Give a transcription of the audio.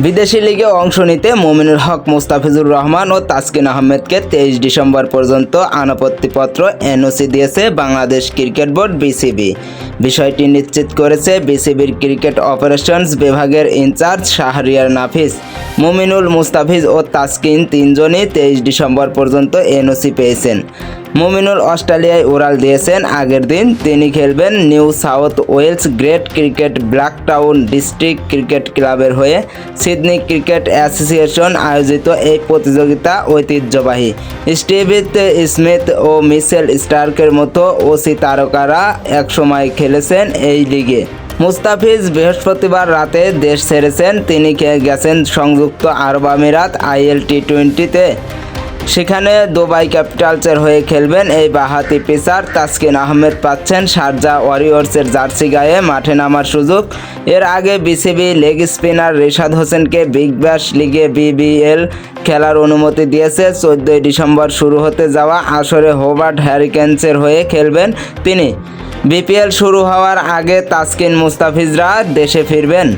বিদেশি লিগে অংশ নিতে মুমিনুল হক, মুস্তাফিজুর রহমান ও তাসকিন আহমেদকে 23 ডিসেম্বর পর্যন্ত আনাপত্তিপত্র এনওসি দিয়েছে বাংলাদেশ ক্রিকেট বোর্ড বিসিবি। বিষয়টি নিশ্চিত করেছে বিসিবির ক্রিকেট অপারেশনস বিভাগের ইনচার্জ শাহরিয়ার নাফিস। মুমিনুল, মুস্তাফিজ ও তাসকিন তিনজনই 23 ডিসেম্বর পর্যন্ত এনওসি পেয়েছেন। মুমিনুল অস্ট্রেলিয়ায় উড়াল দিয়েছেন আগের দিন। তিনি খেলবেন New South Wales Great Cricket Blacktown District Cricket ক্লাবের হয়ে। সিডনি ক্রিকেট অ্যাসোসিয়েশন আয়োজিত এই প্রতিযোগিতা ঐতিহ্যবাহী। স্টিভ স্মিথ ও মিচেল স্টার্কের মতো ওসি তারকারা একসময় খেলেছেন এই লিগে। মুস্তাফিজ বৃহস্পতিবার রাতে দেশ ছেড়েছেন। তিনি গেছেন সংযুক্ত আরব আমিরাত আইএল টি20-তে। সেখানে দুবাই ক্যাপিটালসের হয়ে খেলবেন এই বাঁহাতি পেসার। তাসকিন আহমেদ পাচ্ছেন শারজাহ ওয়ারিয়র্সের জার্সি গায়ে মাঠে নামার সুযোগ। এর আগে বিসিবি লেগ স্পিনার রিশাদ হোসেনকে বিগ ব্যাশ লিগে বিবিএল খেলার অনুমতি দিয়েছে। 14 ডিসেম্বর শুরু হতে যাওয়া আসরে হোবার্ট হ্যারিকেনসের হয়ে খেলবেন তিনি। বিপিএল শুরু হওয়ার আগে তাসকিন, মুস্তাফিজরা দেশে ফিরবেন।